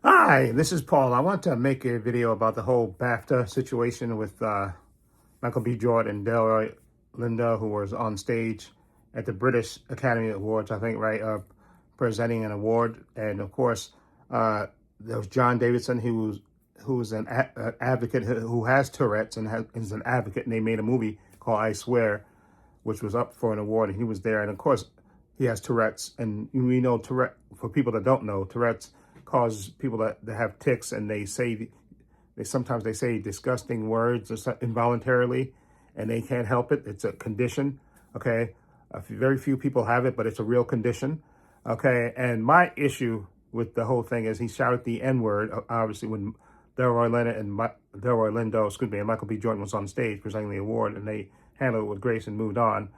Hi, this is Paul. I want to make a video about the whole BAFTA situation with Michael B. Jordan and Delroy Lindo, who was on stage at the British Academy Awards, I think, right, presenting an award. And of course, there was John Davidson, who's an advocate who has Tourette's and is an advocate, and they made a movie called I Swear, which was up for an award, and he was there. And of course, he has Tourette's, and we know Tourette, for people that don't know, Tourette's causes people that have tics, and they sometimes say disgusting words involuntarily, and they can't help it. It's a condition, okay? Very few people have it, but it's a real condition, okay? And my issue with the whole thing is he shouted the N-word, obviously, when Delroy Lindo, and Michael B. Jordan was on stage presenting the award, and they handled it with grace and moved on.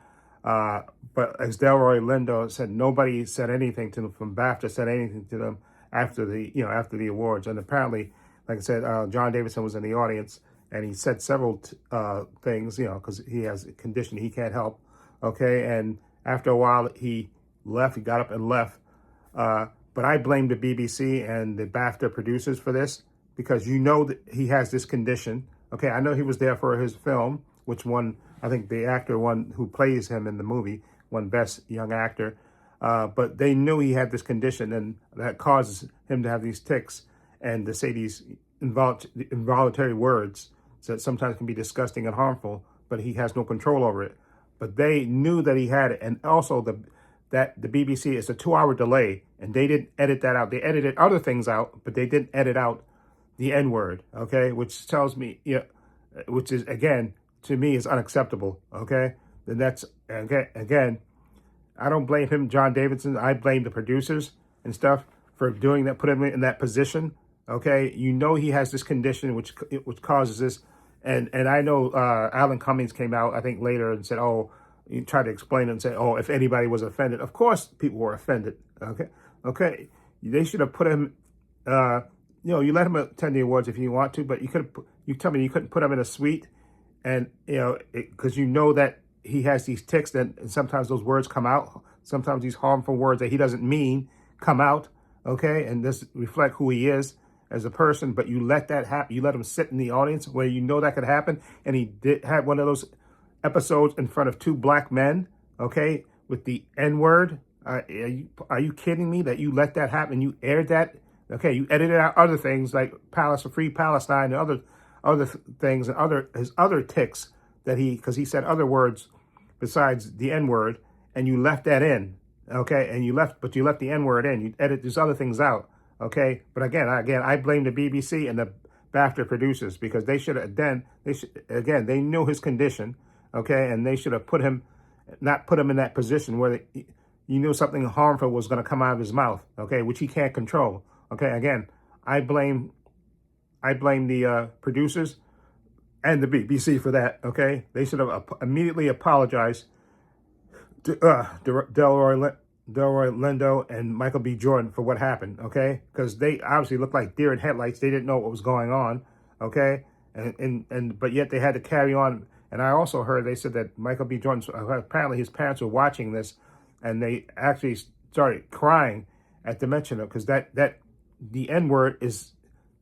But as Delroy Lindo said, nobody said anything to them from BAFTA, said anything to them after the awards. And apparently, like I said, John Davidson was in the audience, and he said several things, because he has a condition he can't help, okay? And after a while, he left, he got up and left. But I blame the BBC and the BAFTA producers for this, because that he has this condition, okay? I know he was there for his film, which won, I think the actor who plays him in the movie, won Best Young Actor. But they knew he had this condition, and that causes him to have these tics and to say these involuntary words that sometimes can be disgusting and harmful, but he has no control over it. But they knew that he had it. And also that the BBC is a 2-hour delay, and they didn't edit that out. They edited other things out, but they didn't edit out the N-word, okay? Which tells me, which is, again, to me, is unacceptable, okay? Then that's, again, I don't blame him, John Davidson. I blame the producers and stuff for doing that, put him in that position. Okay, he has this condition which causes this, and I know Alan Cummings came out, I think, later and said, oh, he tried to explain it and say, oh, if anybody was offended, of course people were offended. Okay, they should have put him. You let him attend the awards if you want to, but you tell me you couldn't put him in a suite, and because that he has these tics, and sometimes those words come out. Sometimes these harmful words that he doesn't mean come out, okay? And this reflect who he is as a person, but you let that happen. You let him sit in the audience where that could happen. And he had one of those episodes in front of 2 black men, okay, with the N-word. Are you kidding me that you let that happen? You aired that? Okay, you edited out other things like Free Palestine and other things and his other tics that because he said other words besides the N-word, and you left that in, okay? And you left the N-word in. You edit these other things out, okay? But again, I blame the BBC and the BAFTA producers, because they should have they knew his condition, okay? And they should have not put him in that position where you knew something harmful was going to come out of his mouth, okay? Which he can't control, okay? Again, I blame the producers and the BBC for that, okay? They should have immediately apologized to Delroy Lindo and Michael B. Jordan for what happened, okay? Because they obviously looked like deer in headlights. They didn't know what was going on, okay? But yet they had to carry on. And I also heard they said that Michael B. Jordan, apparently his parents were watching this, and they actually started crying at the mention of, because the N-word is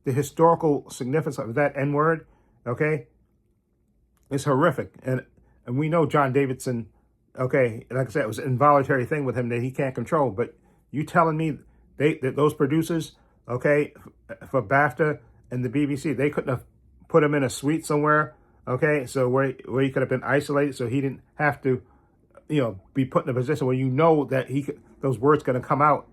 the historical significance of that N-word, okay? It's horrific. And we know John Davidson, okay, like I said, it was an involuntary thing with him that he can't control. But you telling me that those producers, okay, for BAFTA and the BBC, they couldn't have put him in a suite somewhere, okay, so where he could have been isolated, so he didn't have to, be put in a position where that those words going to come out,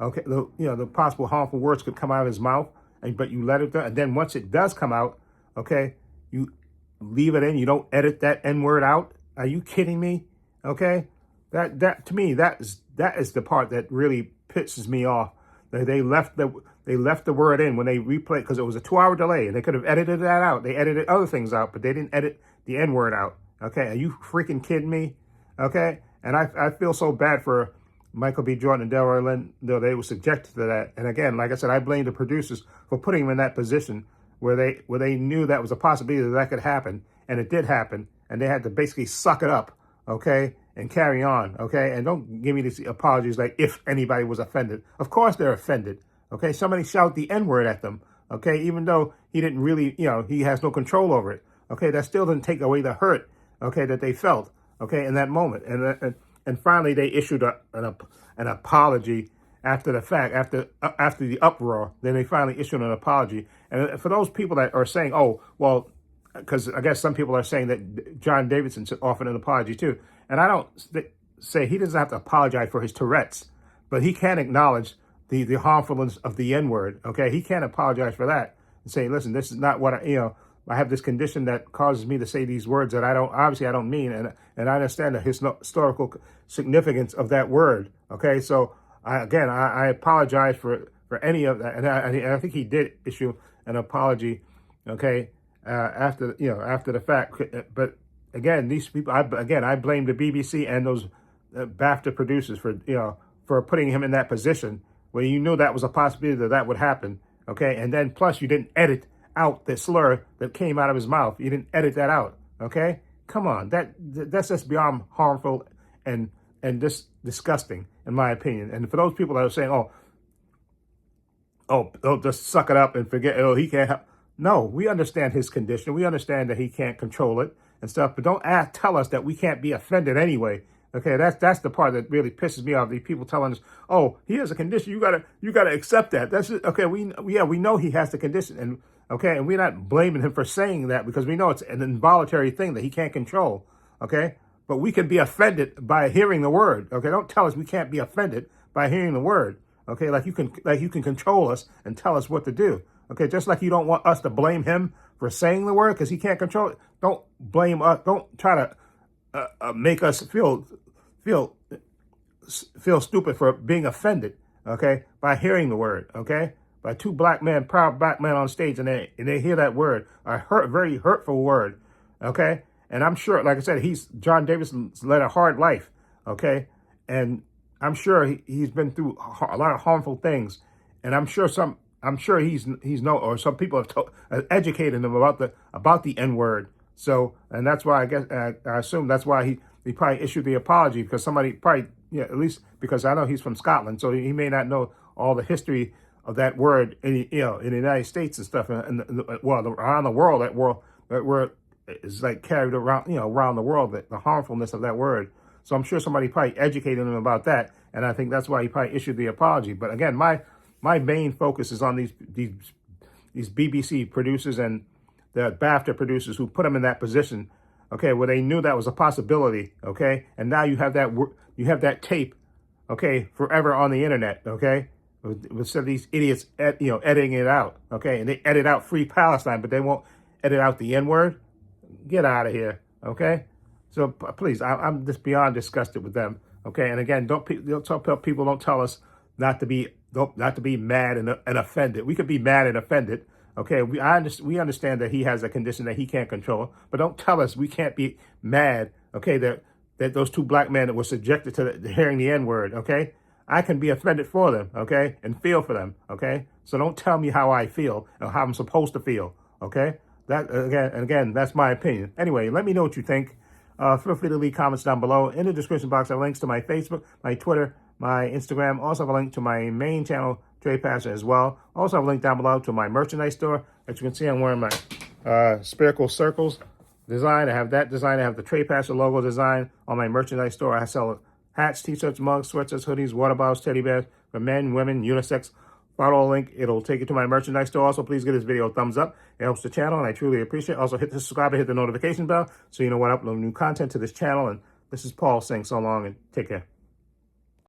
okay, the possible harmful words could come out of his mouth, but you let it go. And then once it does come out, okay, you leave it in. You don't edit that N-word out. Are you kidding me? Okay, that to me, that is the part that really pisses me off. They left the word in when they replayed, because it was a 2-hour delay, and they could have edited that out. They edited other things out, but they didn't edit the N-word out. Okay, are you freaking kidding me? Okay, and I feel so bad for Michael B. Jordan and Delroy Lindo. They were subjected to that. And again, like I said, I blame the producers for putting them in that position where they knew that was a possibility that could happen, and it did happen, and they had to basically suck it up, okay, and carry on, okay? And don't give me these apologies like if anybody was offended. Of course they're offended, Okay, somebody shout the N-word at them. Okay, even though he didn't really, he has no control over it. Okay, that still didn't take away the hurt, okay, that they felt, okay, in that moment. And finally, they issued an apology after the fact, after the uproar. Then they finally issued an apology. And for those people that are saying, oh, well, because I guess some people are saying that John Davidson offered an apology too. And I don't say he doesn't have to apologize for his Tourette's, but he can acknowledge the harmfulness of the N-word. Okay, he can't apologize for that and say, listen, this is not what I have this condition that causes me to say these words that I don't mean, and I understand the historical significance of that word. Okay, so I apologize for any of that, and I think he did issue an apology. Okay, after the fact, but again, these people, I blame the BBC and those BAFTA producers for putting him in that position where you knew that was a possibility that would happen. Okay, and then plus you didn't edit out the slur that came out of his mouth. You didn't edit that out. Okay, come on, that's just beyond harmful and just disgusting, in my opinion. And for those people that are saying, oh, just suck it up and forget, he can't help. No, we understand his condition. We understand that he can't control it and stuff, but don't tell us that we can't be offended anyway. Okay, that's the part that really pisses me off. These people telling us, "Oh, he has a condition. You gotta accept that." That's it. Okay. We know he has the condition, and we're not blaming him for saying that because we know it's an involuntary thing that he can't control. Okay, but we can be offended by hearing the word. Okay, don't tell us we can't be offended by hearing the word. Okay, like you can control us and tell us what to do. Okay, just like you don't want us to blame him for saying the word because he can't control it. Don't blame us. Don't try to make us feel stupid for being offended, okay, by hearing the word, okay, by two proud black men on stage, and they hear that word, very hurtful word, okay, and I'm sure, like I said, John Davidson's led a hard life, okay, and I'm sure he's been through a lot of harmful things, and I'm sure some people have educated him about the N-word. So, and that's why I assume that's why he probably issued the apology, because somebody probably, at least because I know he's from Scotland, so he may not know all the history of that word in the United States and stuff, and around the world. That word is like carried around, around the world, the harmfulness of that word. So I'm sure somebody probably educated him about that, and I think that's why he probably issued the apology. But again, my main focus is on these BBC producers and the BAFTA producers who put him in that position, okay, where they knew that was a possibility, okay, and now you have that tape, okay, forever on the internet, okay, with some of these idiots, editing it out, okay, and they edit out Free Palestine, but they won't edit out the N-word. Get out of here, okay. So please, I'm just beyond disgusted with them, okay. And again, don't tell us not to be mad and offended. We could be mad and offended. Okay, we understand that he has a condition that he can't control, but don't tell us we can't be mad, okay, that those two black men that were subjected to hearing the N-word, okay? I can be offended for them, okay, and feel for them, okay? So don't tell me how I feel or how I'm supposed to feel, okay? That, again, that's my opinion. Anyway, let me know what you think. Feel free to leave comments down below. In the description box, I have links to my Facebook, my Twitter, my Instagram. Also have a link to my main channel, Trepacer, as well. Also have a link down below to my merchandise store. As you can see, I'm wearing my spherical circles design. I have that design. I have the Trepacer logo design on my merchandise store. I sell hats, t-shirts, mugs, sweatshirts, hoodies, water bottles, teddy bears for men, women, unisex. Follow a link. It'll take you to my merchandise store. Also, please give this video a thumbs up. It helps the channel, and I truly appreciate it. Also, hit the subscribe and hit the notification bell so you know when I upload new content to this channel. And this is Paul saying so long, and take care.